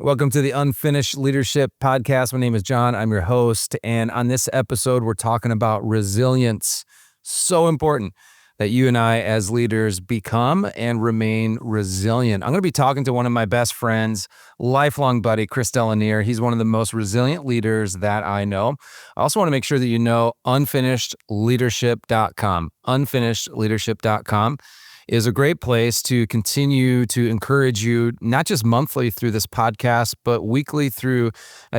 Welcome to the Unfinished Leadership Podcast. My name is Jon. I'm your host. And on this episode, we're talking about resilience. So important that you and I as leaders become and remain resilient. I'm going to be talking to one of my best friends, lifelong buddy, Chris DeLeenheer. He's one of the most resilient leaders that I know. I also want to make sure that you know unfinishedleadership.com. Unfinishedleadership.com is a great place to continue to encourage you, not just monthly through this podcast, but weekly through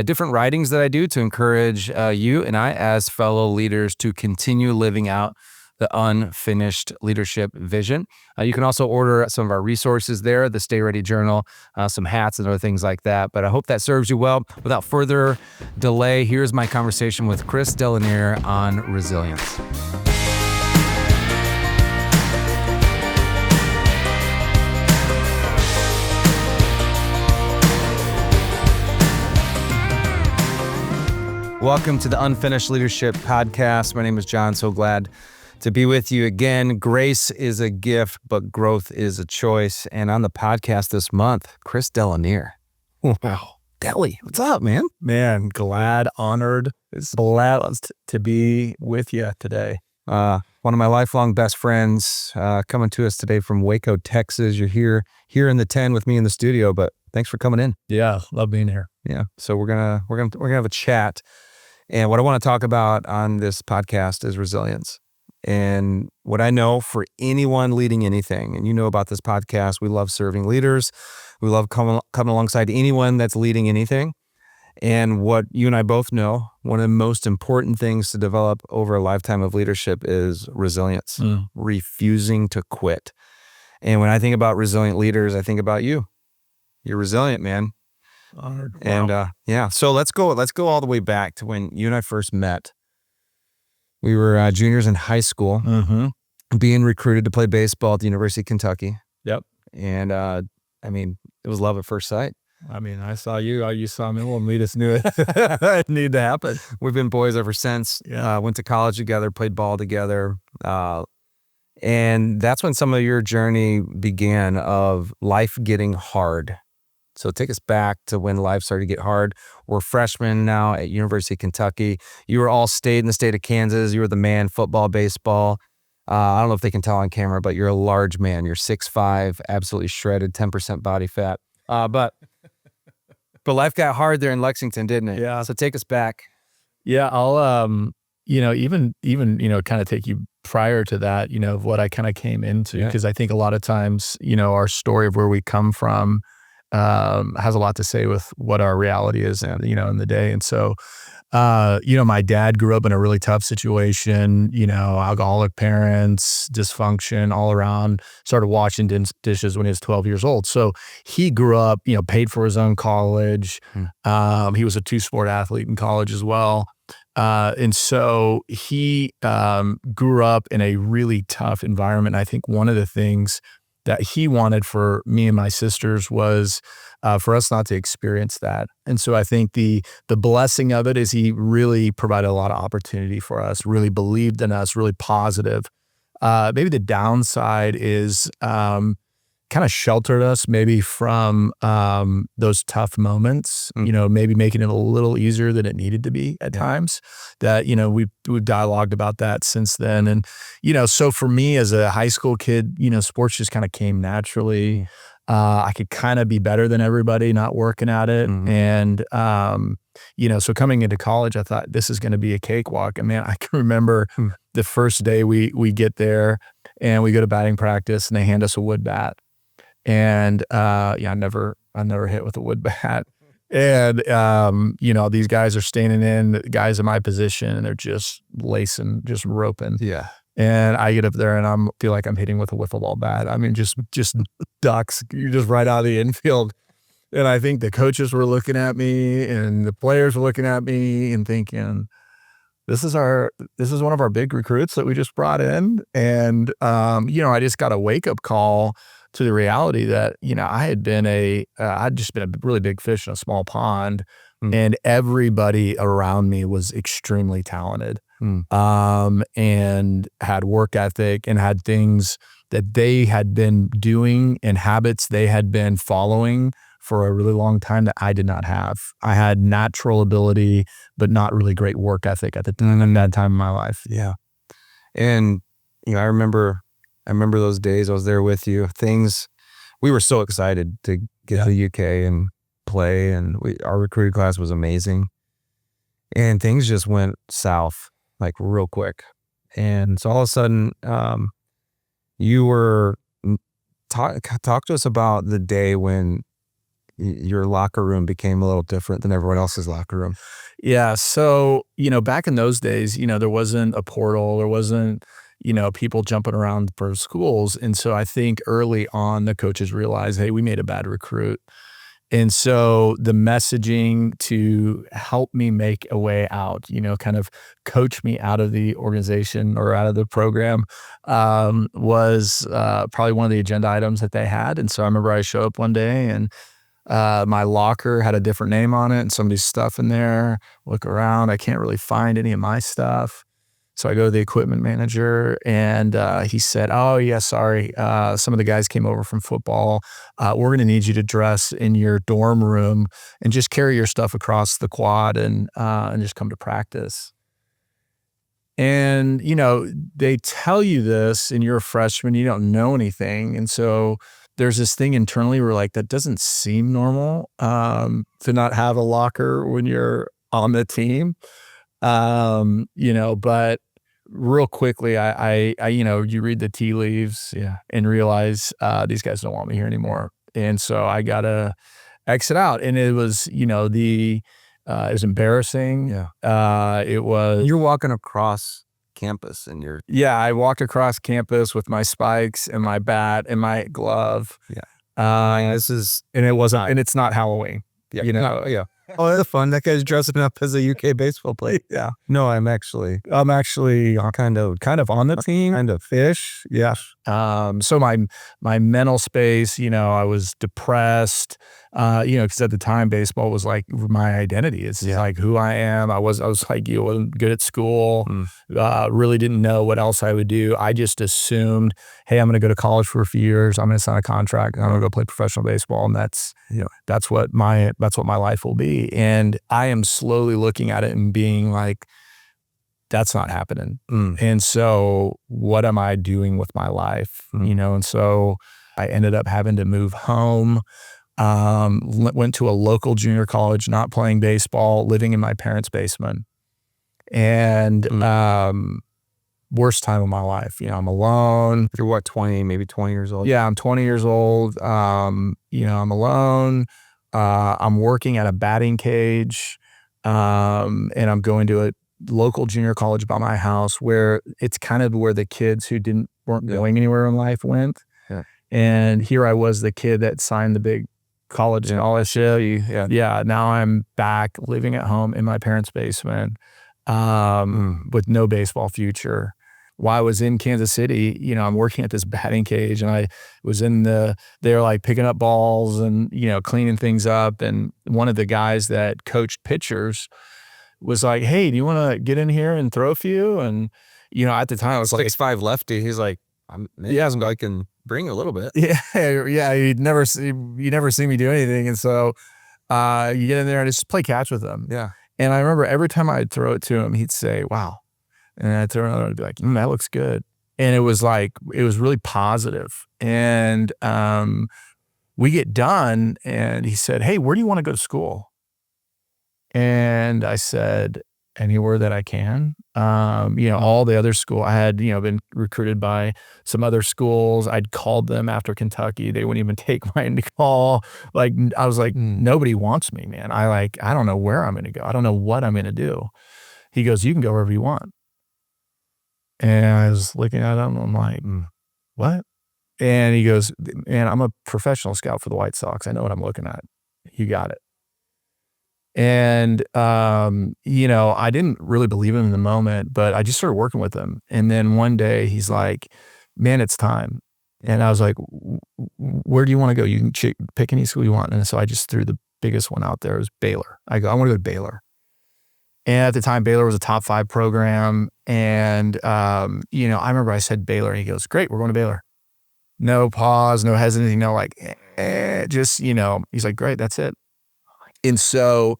different writings that I do to encourage you and I as fellow leaders to continue living out the unfinished leadership vision. You can also order some of our resources there, the Stay Ready Journal, some hats and other things like that. But I hope that serves you well. Without further delay, here's my conversation with Chris DeLeenheer on resilience. Welcome to the Unfinished Leadership Podcast. My name is Jon. So glad to be with you again. Grace is a gift, but growth is a choice. And on the podcast this month, Chris DeLeenheer. Wow. Deli, what's up, man? Man, glad, honored, blessed to be with you today. One of my lifelong best friends coming to us today from Waco, Texas. You're here in the 10 with me in the studio, but thanks for coming in. Yeah, love being here. Yeah. So we're gonna have a chat. And what I want to talk about on this podcast is resilience. And what I know for anyone leading anything, and you know about this podcast, we love serving leaders. We love coming alongside anyone that's leading anything. And what you and I both know, one of the most important things to develop over a lifetime of leadership is resilience, refusing to quit. And when I think about resilient leaders, I think about you. You're resilient, man. Honored. And Wow. so let's go all the way back to when you and I first met. We were juniors in high school, being recruited to play baseball at the University of Kentucky. Yep. And it was love at first sight. I mean, I saw you, you saw me, and we just knew it needed to happen. We've been boys ever since. Yeah. Went to college together, played ball together. And that's when some of your journey began of life getting hard. So take us back to when life started to get hard. We're freshmen now at University of Kentucky. You were all state in the state of Kansas. You were the man, football, baseball. I don't know if they can tell on camera, but you're a large man. You're 6'5", absolutely shredded, 10% body fat. But life got hard there in Lexington, didn't it? Yeah. So take us back. Yeah, I'll even kind of take you prior to that, of what I kind of came into, because I think a lot of times, our story of where we come from has a lot to say with what our reality is, in the day. And so, my dad grew up in a really tough situation, alcoholic parents, dysfunction all around, started washing dishes when he was 12 years old. So he grew up, paid for his own college. He was a 2-sport athlete in college as well. And so he grew up in a really tough environment. I think one of the things that he wanted for me and my sisters was for us not to experience that. And so I think the blessing of it is he really provided a lot of opportunity for us, really believed in us, really positive. Maybe the downside is kind of sheltered us maybe from those tough moments, maybe making it a little easier than it needed to be at times. That, we've dialogued about that since then. And, so for me as a high school kid, sports just kind of came naturally. I could kind of be better than everybody, not working at it. And, so coming into college, I thought this is going to be a cakewalk. And man, I can remember the first day we get there and we go to batting practice and they hand us a wood bat. And, I never hit with a wood bat. And, these guys are standing in, the guys in my position, and they're just lacing, just roping. Yeah. And I get up there and I feel like I'm hitting with a wiffle ball bat. I mean, just ducks, you're just right out of the infield. And I think the coaches were looking at me and the players were looking at me and thinking, this is one of our big recruits that we just brought in. And, I just got a wake up call to the reality that, I'd just been a really big fish in a small pond, and everybody around me was extremely talented, and had work ethic and had things that they had been doing and habits they had been following for a really long time that I did not have. I had natural ability, but not really great work ethic at that time in my life. Yeah. And, I remember those days I was there with you. We were so excited to get to the UK and play, and our recruiting class was amazing. And things just went south like real quick. And so all of a sudden, you were talk to us about the day when your locker room became a little different than everyone else's locker room. Yeah. So, back in those days, there wasn't a portal, there wasn't, people jumping around for schools. And so I think early on the coaches realized, hey, we made a bad recruit. And so the messaging to help me make a way out, kind of coach me out of the organization or out of the program, was probably one of the agenda items that they had. And so I remember I showed up one day and my locker had a different name on it and somebody's stuff in there. Look around, I can't really find any of my stuff. So I go to the equipment manager and he said, oh yeah, sorry. Some of the guys came over from football. We're going to need you to dress in your dorm room and just carry your stuff across the quad and just come to practice. And, they tell you this and you're a freshman, you don't know anything. And so there's this thing internally where like, that doesn't seem normal to not have a locker when you're on the team. But real quickly, I you read the tea leaves and realize these guys don't want me here anymore. And so I got to exit out. And it was, it was embarrassing. Yeah. It was. You're walking across campus and I walked across campus with my spikes and my bat and my glove. Yeah. And it's not Halloween. Yeah. Yeah. Oh, that's fun. That guy's dressing up as a UK baseball player. Yeah. No, I'm actually kind of on the team, kind of fish. Yeah. So my mental space, I was depressed, because at the time baseball was like my identity. It's like who I am. I was like, wasn't good at school, really didn't know what else I would do. I just assumed, hey, I'm going to go to college for a few years. I'm going to sign a contract. I'm going to go play professional baseball. And that's what my life will be. And I am slowly looking at it and being like, that's not happening. And so what am I doing with my life? And so I ended up having to move home, went to a local junior college, not playing baseball, living in my parents' basement. And worst time of my life. I'm alone. You're what, 20, maybe 20 years old? Yeah, I'm 20 years old. I'm alone. I'm working at a batting cage, and I'm going to a local junior college by my house where it's kind of where the kids who weren't going anywhere in life went. Yeah. And here I was, the kid that signed the big college scholarship. Yeah. Now I'm back living at home in my parents' basement, with no baseball future. While I was in Kansas City, I'm working at this batting cage and I was they're like picking up balls and, cleaning things up. And one of the guys that coached pitchers was like, hey, do you want to get in here and throw a few? And, at the time I was like 6'5" lefty. He's like, I can bring a little bit. Yeah. You'd never see me do anything. And so, you get in there and just play catch with him. Yeah. And I remember every time I'd throw it to him, he'd say, wow. And I'd throw another and be like, that looks good. And it was really positive. And we get done and he said, hey, where do you want to go to school? And I said, anywhere that I can. All the other school I had, been recruited by some other schools. I'd called them after Kentucky. They wouldn't even take my call. Like, I was like, nobody wants me, man. I don't know where I'm going to go. I don't know what I'm going to do. He goes, you can go wherever you want. And I was looking at him, I'm like, what? And he goes, man, I'm a professional scout for the White Sox. I know what I'm looking at. You got it. And, I didn't really believe him in the moment, but I just started working with him. And then one day he's like, man, it's time. And I was like, where do you want to go? You can pick any school you want. And so I just threw the biggest one out there. It was Baylor. I go, I want to go to Baylor. And at the time, Baylor was a top 5 program. And, I remember I said Baylor and he goes, great, we're going to Baylor. No pause, no hesitancy, no like, just, he's like, great, that's it. And so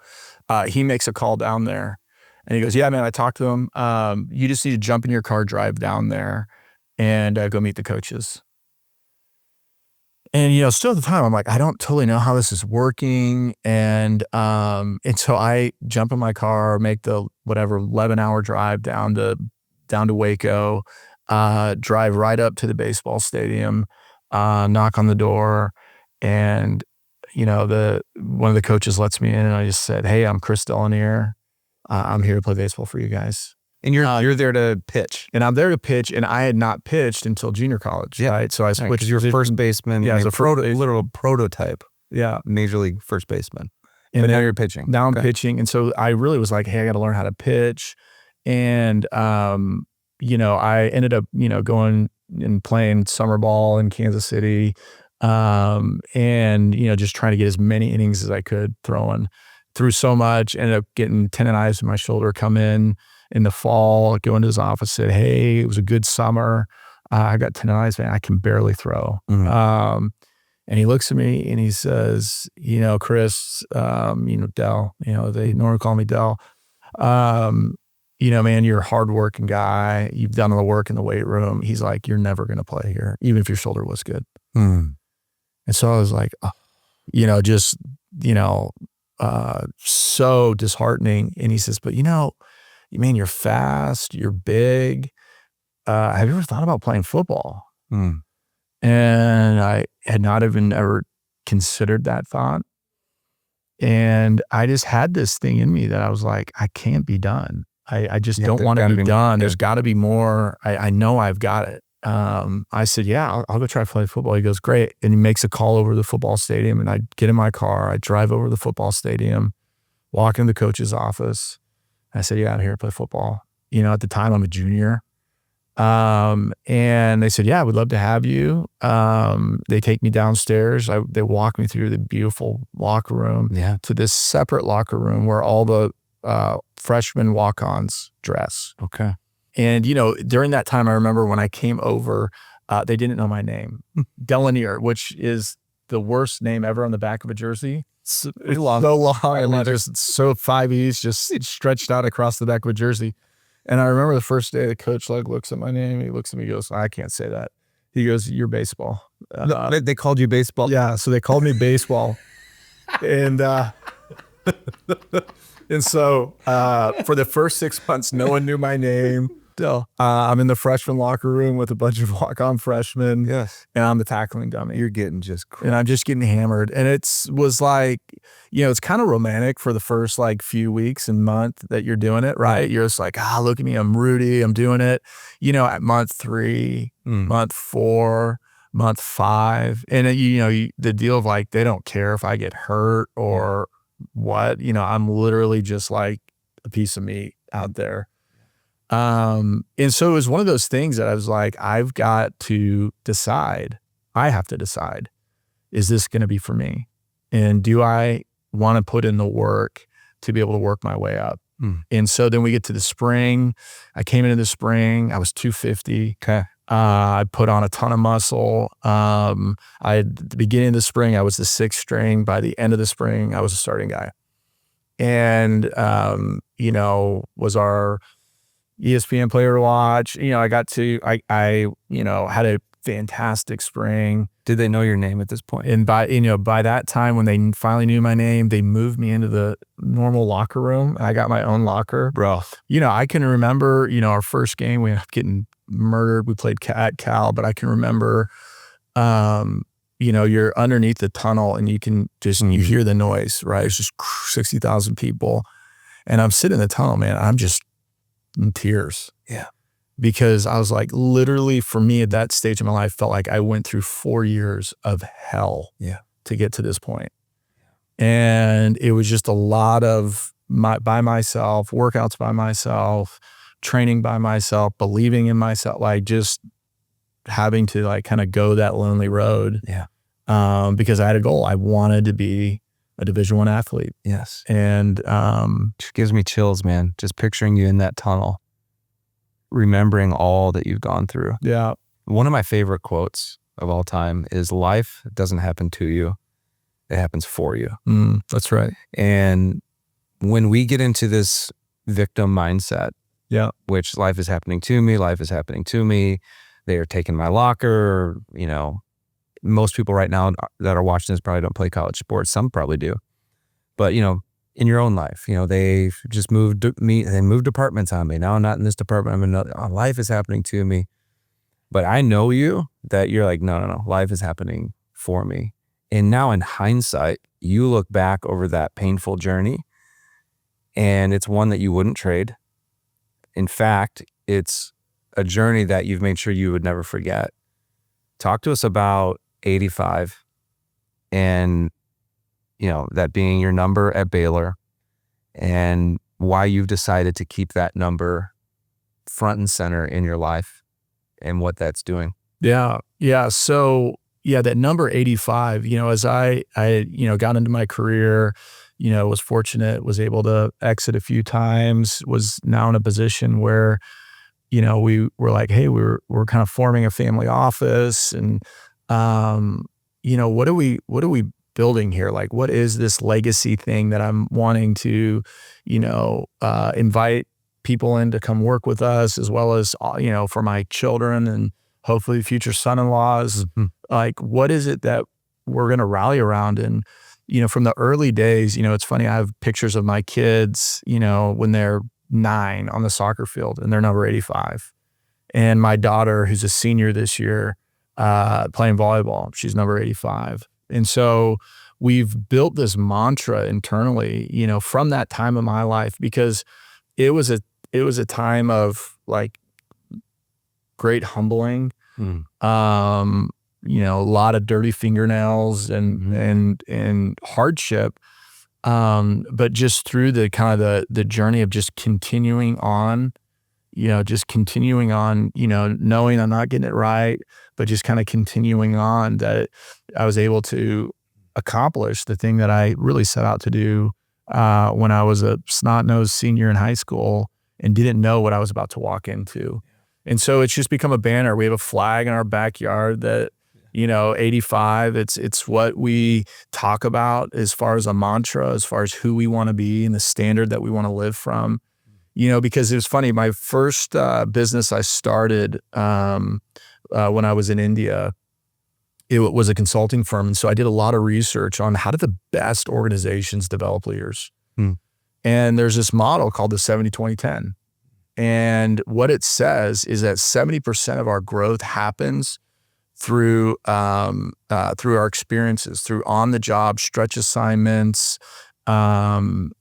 he makes a call down there and he goes, yeah, man, I talked to him. You just need to jump in your car, drive down there and go meet the coaches. And, still at the time, I'm like, I don't totally know how this is working. And so I jump in my car, make the 11-hour drive down to Waco, drive right up to the baseball stadium, knock on the door. And, one of the coaches lets me in and I just said, hey, I'm Chris DeLeenheer. I'm here to play baseball for you guys. And you're there to pitch. And I'm there to pitch, and I had not pitched until junior college, right? So I switched. Because you're first baseman. Yeah, as a literal prototype. Yeah. Major league first baseman. And but now you're pitching. Now I'm pitching. And so I really was like, hey, I got to learn how to pitch. And, I ended up, going and playing summer ball in Kansas City. And, just trying to get as many innings as I could throwing through so much, ended up getting tendonitis in my shoulder, come in the fall, go into his office, said, hey, it was a good summer. I got tendonitis, man. I can barely throw. Mm-hmm. And he looks at me and he says, Chris, Del, they normally call me Del. Man, you're a hardworking guy. You've done all the work in the weight room. He's like, you're never going to play here, even if your shoulder was good. Mm. And so I was like, so disheartening. And he says, but man, you're fast, you're big. Have you ever thought about playing football? Mm. And I had not even ever considered that thought. And I just had this thing in me that I was like, I can't be done. I just don't want to be done. There's got to be more. I know I've got it. I said, yeah, I'll go try to play football. He goes, great. And he makes a call over to the football stadium, and I get in my car. I drive over to the football stadium, walk into the coach's office. I said, yeah, I'm here to play football. At the time I'm a junior. And they said, yeah, we'd love to have you. They take me downstairs. They walk me through the beautiful locker room to this separate locker room where all the freshman walk-ons dress. Okay. And, during that time, I remember when I came over, they didn't know my name. DeLeenheer, which is the worst name ever on the back of a jersey. So long. And just so 5 E's just stretched out across the back of a jersey. And I remember the first day the coach looks at my name. He looks at me and goes, I can't say that. He goes, you're baseball. They called you baseball? Yeah. So they called me baseball. And so for the first 6 months, no one knew my name. I'm in the freshman locker room with a bunch of walk-on freshmen. Yes. And I'm the tackling dummy. You're getting just crushed. And I'm just getting hammered. And was like, it's kind of romantic for the first few weeks and month that you're doing it, right? You're just like, look at me, I'm Rudy, I'm doing it. At month 3, month 4, month 5. And the deal of they don't care if I get hurt or what, I'm literally just like a piece of meat out there. And so it was one of those things that I was like, I've got to decide. I have to decide, is this going to be for me? And do I want to put in the work to be able to work my way up? Mm. And so then we get to the spring. I came into the spring. I was 250. Okay. I put on a ton of muscle. At the beginning of the spring, I was the 6th string. By the end of the spring, I was a starting guy. And, was our ESPN player to watch. I had a fantastic spring. Did they know your name at this point? And by that time, when they finally knew my name, they moved me into the normal locker room. I got my own locker. Bro. I can remember, our first game, we ended up getting murdered. We played at Cal, but I can remember, you're underneath the tunnel and you can just, you hear the noise, right? It's just 60,000 people. And I'm sitting in the tunnel, man. I'm just in tears. Yeah. Because I was like, literally for me at that stage of my life, felt like I went through 4 years of hell to get to this point. And it was just a lot of by myself, workouts by myself, training by myself, believing in myself, just having to kind of go that lonely road. Yeah. Because I had a goal. I wanted to be a Division I athlete. Yes. And it gives me chills, man. Just picturing you in that tunnel, remembering all that you've gone through. Yeah. One of my favorite quotes of all time is life doesn't happen to you. It happens for you. That's right. And when we get into this victim mindset, which life is happening to me, they are taking my locker, most people right now that are watching this probably don't play college sports. Some probably do. But, in your own life, they just moved departments on me. Now I'm not in this department. I'm in another. Life is happening to me. But I know that you're like, no, life is happening for me. And now in hindsight, you look back over that painful journey and it's one that you wouldn't trade. In fact, it's a journey that you've made sure you would never forget. Talk to us about 85 and, that being your number at Baylor and why you've decided to keep that number front and center in your life and what that's doing. Yeah. So that number 85, as I got into my career, was fortunate, was able to exit a few times, was now in a position where, we were like, hey, we're kind of forming a family office and, what are we building here? Like, what is this legacy thing that I'm wanting to, invite people in to come work with us, as well as, for my children and hopefully future son-in-laws. Like, what is it that we're going to rally around? And, from the early days, it's funny, I have pictures of my kids, when they're 9 on the soccer field and they're number 85. And my daughter, who's a senior this year, playing volleyball, she's number 85. And so we've built this mantra internally, from that time of my life, because it was a time of like great humbling, a lot of dirty fingernails and hardship. But just through the kind of the journey of just continuing on, knowing I'm not getting it right, but just kind of continuing on, that I was able to accomplish the thing that I really set out to do when I was a snot-nosed senior in high school and didn't know what I was about to walk into. And so it's just become a banner. We have a flag in our backyard that, 85, it's what we talk about as far as a mantra, as far as who we want to be and the standard that we want to live from. Because it was funny, my first business I started when I was in India, it was a consulting firm. And so I did a lot of research on how do the best organizations develop leaders. And there's this model called the 70-20-10. And what it says is that 70% of our growth happens through our experiences, through on-the-job stretch assignments, and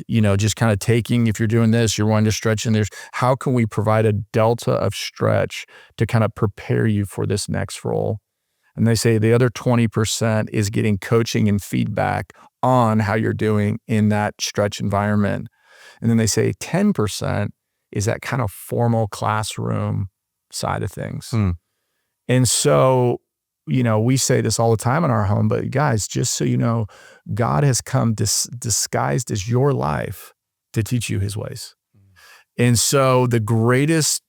just kind of taking, if you're doing this, you're wanting to stretch, and there's how can we provide a delta of stretch to kind of prepare you for this next role. And they say the other 20% is getting coaching and feedback on how you're doing in that stretch environment. And then they say 10% is that kind of formal classroom side of things. And so, we say this all the time in our home, but guys, just so you know, God has come disguised as your life to teach you his ways. And so the greatest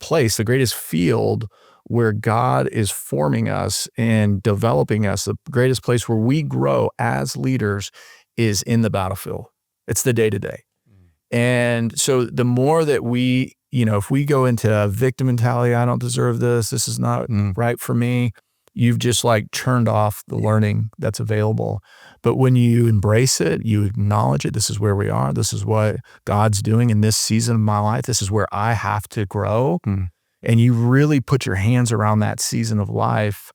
place, the greatest field where God is forming us and developing us, the greatest place where we grow as leaders is in the battlefield. It's the day-to-day. And so the more that we, if we go into a victim mentality, I don't deserve this is not right for me, you've just like turned off the learning that's available. But when you embrace it, you acknowledge it, this is where we are, this is what God's doing in this season of my life, this is where I have to grow. And you really put your hands around that season of life,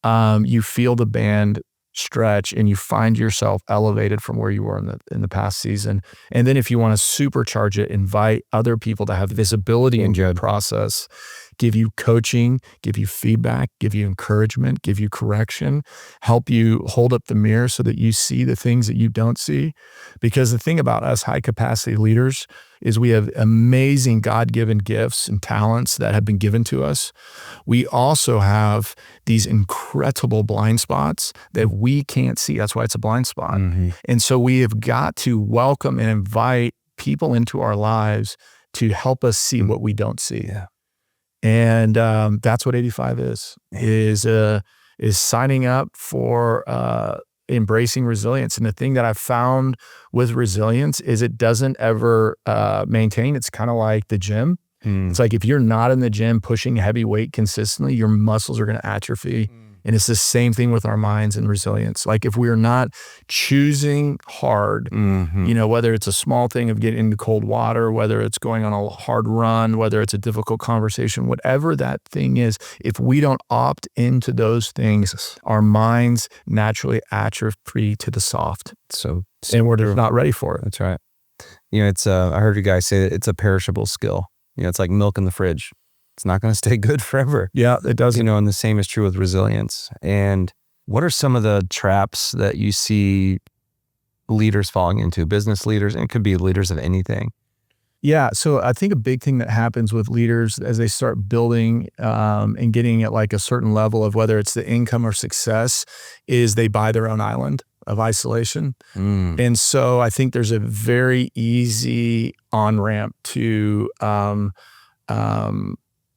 you feel the band stretch and you find yourself elevated from where you were in the past season. And then if you want to supercharge it, invite other people to have visibility into your process, give you coaching, give you feedback, give you encouragement, give you correction, help you hold up the mirror so that you see the things that you don't see. Because the thing about us high capacity leaders is we have amazing God-given gifts and talents that have been given to us. We also have these incredible blind spots that we can't see. That's why it's a blind spot. And so we have got to welcome and invite people into our lives to help us see what we don't see. And that's what 85 is signing up for embracing resilience. And the thing that I've found with resilience is it doesn't ever maintain. It's kind of like the gym. It's like if you're not in the gym pushing heavy weight consistently, your muscles are going to atrophy. And it's the same thing with our minds and resilience. Like if we're not choosing hard, whether it's a small thing of getting into cold water, whether it's going on a hard run, whether it's a difficult conversation, whatever that thing is, if we don't opt into those things, our minds naturally atrophy to the soft. And we're just not ready for it. That's right. It's I heard you guys say that it's a perishable skill. It's like milk in the fridge. It's not going to stay good forever. Yeah, it doesn't. And the same is true with resilience. And what are some of the traps that you see leaders falling into, business leaders, and it could be leaders of anything? Yeah, so I think a big thing that happens with leaders as they start building and getting at like a certain level of whether it's the income or success is they buy their own island of isolation. And so I think there's a very easy on-ramp to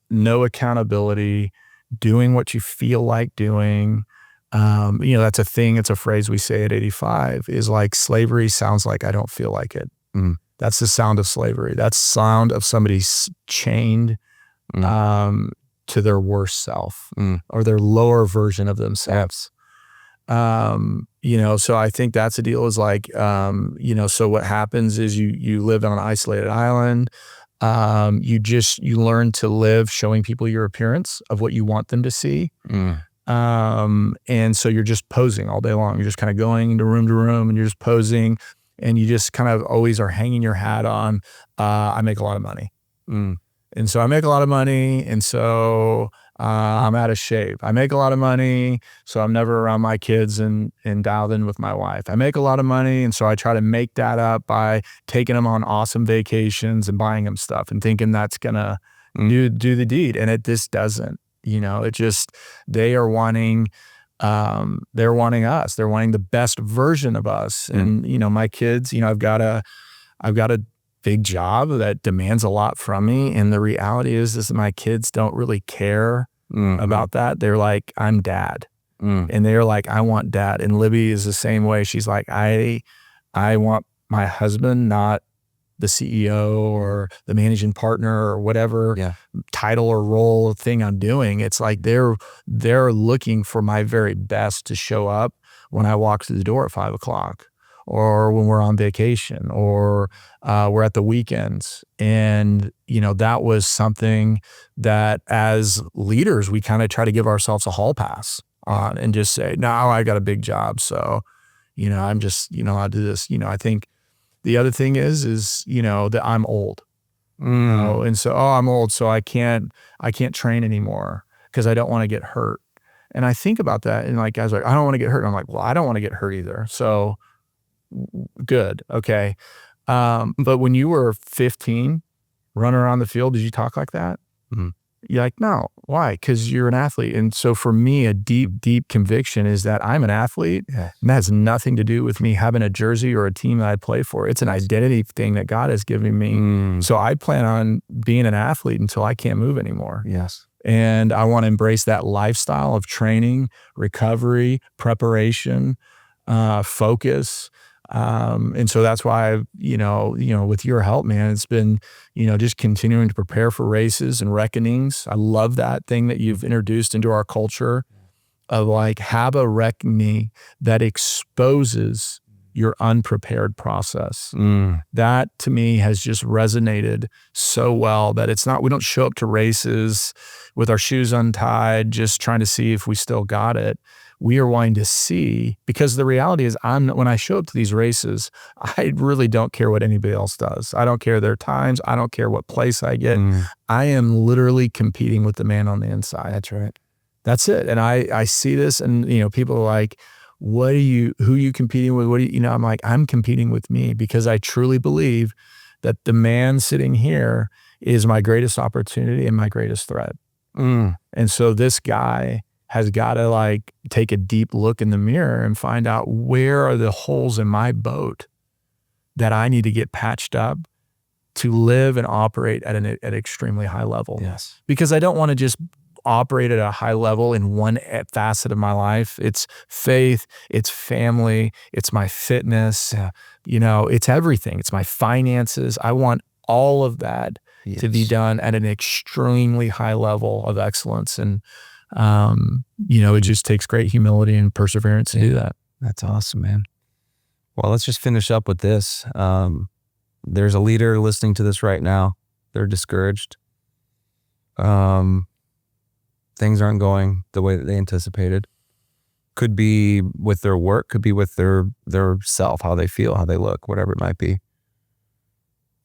no accountability, doing what you feel like doing. That's a thing. It's a phrase we say at 85 is like slavery sounds like I don't feel like it. That's the sound of slavery. That's sound of somebody chained to their worst self or their lower version of themselves. So I think that's the deal is like, so what happens is you live on an isolated island. You learn to live showing people your appearance of what you want them to see. And so you're just posing all day long. You're just kind of going to room and you're just posing and you just kind of always are hanging your hat on, I make a lot of money. And so I make a lot of money. And so I'm out of shape. I make a lot of money, so I'm never around my kids and dialed in with my wife. I make a lot of money, and so I try to make that up by taking them on awesome vacations and buying them stuff and thinking that's gonna do the deed. And it just doesn't. It just they are wanting they're wanting us. They're wanting the best version of us. And my kids. I've got a big job that demands a lot from me. And the reality is my kids don't really care about that. They're like, I'm dad. And they're like, I want dad. And Libby is the same way. She's like, I want my husband, not the CEO or the managing partner or whatever title or role thing I'm doing. It's like they're looking for my very best to show up when I walk through the door at 5 o'clock. Or when we're on vacation, or we're at the weekends. And, that was something that as leaders, we kind of try to give ourselves a hall pass on and just say, no, I got a big job. So, I'm just, I'll do this. I think the other thing is that I'm old. And so, I'm old, so I can't train anymore because I don't want to get hurt. And I think about that and like, guys are like, I don't want to get hurt. And I'm like, well, I don't want to get hurt either. So good. Okay. But when you were 15 running around the field, did you talk like that? You're like, no, why? Because you're an athlete. And so for me, a deep, deep conviction is that I'm an athlete and that has nothing to do with me having a jersey or a team that I play for. It's an identity thing that God has given me. So I plan on being an athlete until I can't move anymore. Yes. And I want to embrace that lifestyle of training, recovery, preparation, focus. And so that's why, with your help, man, it's been, just continuing to prepare for races and reckonings. I love that thing that you've introduced into our culture of like, have a reckoning that exposes your unprepared process. That to me has just resonated so well that we don't show up to races with our shoes untied, just trying to see if we still got it. We are wanting to see, because the reality is when I show up to these races, I really don't care what anybody else does. I don't care their times. I don't care what place I get. I am literally competing with the man on the inside. That's right. That's it. And I see this and, people are like, who are you competing with? I'm like, I'm competing with me because I truly believe that the man sitting here is my greatest opportunity and my greatest threat. And so this guy has got to like take a deep look in the mirror and find out where are the holes in my boat that I need to get patched up to live and operate at an extremely high level. Yes. Because I don't want to just operate at a high level in one facet of my life. It's faith, it's family, it's my fitness, it's everything. It's my finances. I want all of that to be done at an extremely high level of excellence. And, it just takes great humility and perseverance to do that. That's awesome, man. Well, let's just finish up with this. There's a leader listening to this right now. They're discouraged. Things aren't going the way that they anticipated. Could be with their work, could be with their self, how they feel, how they look, whatever it might be.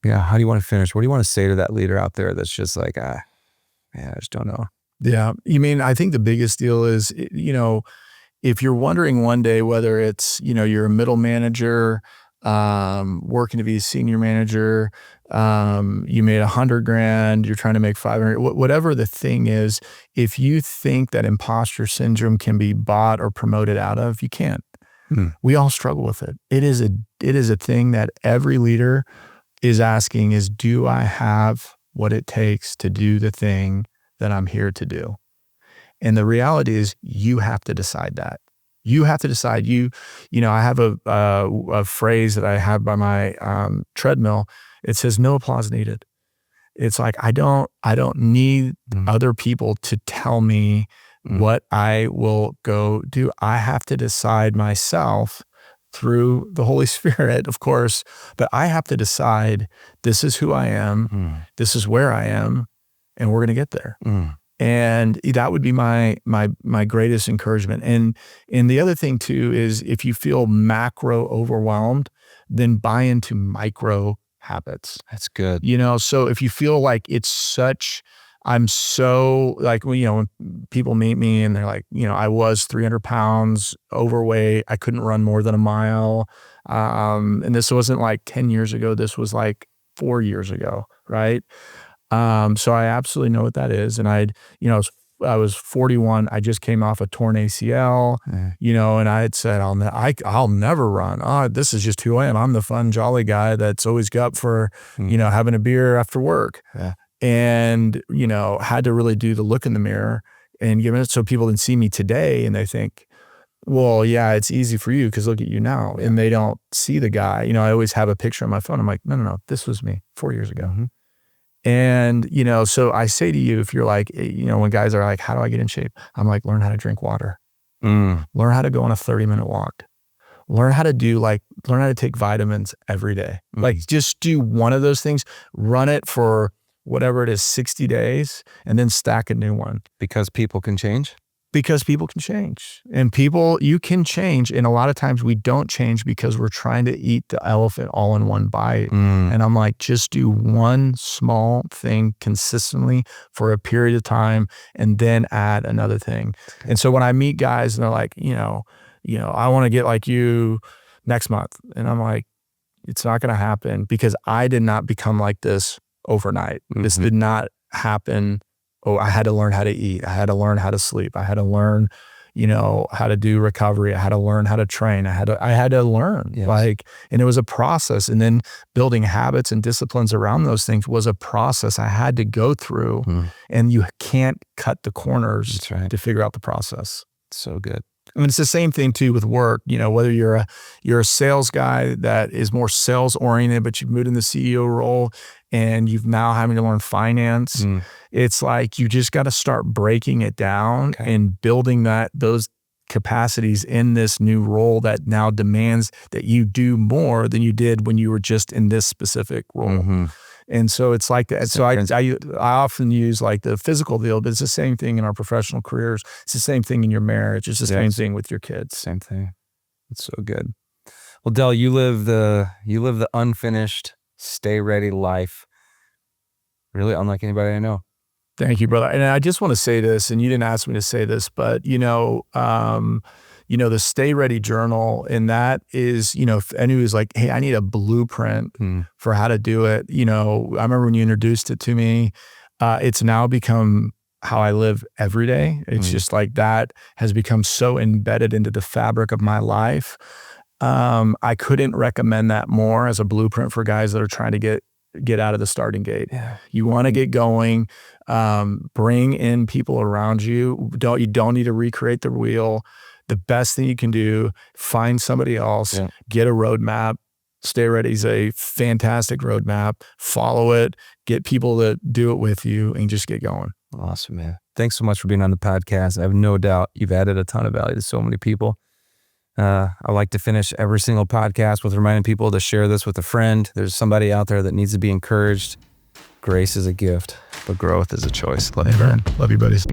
Yeah, how do you want to finish? What do you want to say to that leader out there that's just like, I just don't know? Yeah, I think the biggest deal is, if you're wondering one day whether it's, you're a middle manager, working to be a senior manager, you made $100,000, you're trying to make 500, whatever the thing is, if you think that imposter syndrome can be bought or promoted out of, you can't. We all struggle with it. It is a thing that every leader is asking is, do I have what it takes to do the thing that I'm here to do? And the reality is you have to decide that. You have to decide. I have a phrase that I have by my treadmill. It says, no applause needed. It's like, I don't need other people to tell me what I will go do. I have to decide myself through the Holy Spirit, of course, but I have to decide this is who I am, this is where I am, and we're going to get there. And that would be my greatest encouragement. And the other thing too is if you feel macro overwhelmed, then buy into micro habits. That's good. So if you feel like I'm so like, when people meet me and they're like, I was 300 pounds overweight, I couldn't run more than a mile. And this wasn't like 10 years ago. This was like 4 years ago. Right. So I absolutely know what that is. And I was 41. I just came off a torn ACL, and I had said, I'll never run. Oh, this is just who I am. I'm the fun, jolly guy that's always up for, having a beer after work. Yeah. And, had to really do the look in the mirror and give it so people didn't see me today and they think, well, yeah, it's easy for you because look at you now. And they don't see the guy. I always have a picture on my phone. I'm like, no, this was me 4 years ago. And, so I say to you, if you're like, when guys are like, how do I get in shape? I'm like, learn how to drink water, learn how to go on a 30-minute walk, learn how to take vitamins every day. Like just do one of those things, run it for whatever it is, 60 days, and then stack a new one. Because people can change? Because people can change. And you can change. And a lot of times we don't change because we're trying to eat the elephant all in one bite. And I'm like, just do one small thing consistently for a period of time and then add another thing. And so when I meet guys and they're like, I want to get like you next month. And I'm like, it's not going to happen because I did not become like this overnight. This did not happen. I had to learn how to eat. I had to learn how to sleep. I had to learn, how to do recovery. I had to learn how to train. I had to learn and it was a process. And then building habits and disciplines around those things was a process I had to go through. And you can't cut the corners to figure out the process. So good. I mean, it's the same thing too with work, whether you're a sales guy that is more sales oriented, but you've moved in the CEO role and you've now having to learn finance. It's like, you just got to start breaking it down and building those capacities in this new role that now demands that you do more than you did when you were just in this specific role. And so it's like that. So I often use like the physical deal, but it's the same thing in our professional careers. It's the same thing in your marriage. It's the same thing with your kids. Same thing. It's so good. Well, Del, you live the unfinished, stay ready life. Really unlike anybody I know. Thank you, brother. And I just want to say this, and you didn't ask me to say this, but the Stay Ready Journal, and that is, if anyone was like, hey, I need a blueprint for how to do it. I remember when you introduced it to me, it's now become how I live every day. It's just like that has become so embedded into the fabric of my life. I couldn't recommend that more as a blueprint for guys that are trying to get get out of the starting gate. Yeah. You want to get going. Bring in people around you. You don't need to recreate the wheel. The best thing you can do, find somebody else, get a roadmap. Stay Ready is a fantastic roadmap. Follow it, get people to do it with you, and just get going. Awesome, man. Thanks so much for being on the podcast. I have no doubt you've added a ton of value to so many people. I like to finish every single podcast with reminding people to share this with a friend. There's somebody out there that needs to be encouraged. Grace is a gift, but growth is a choice. Love you, buddies.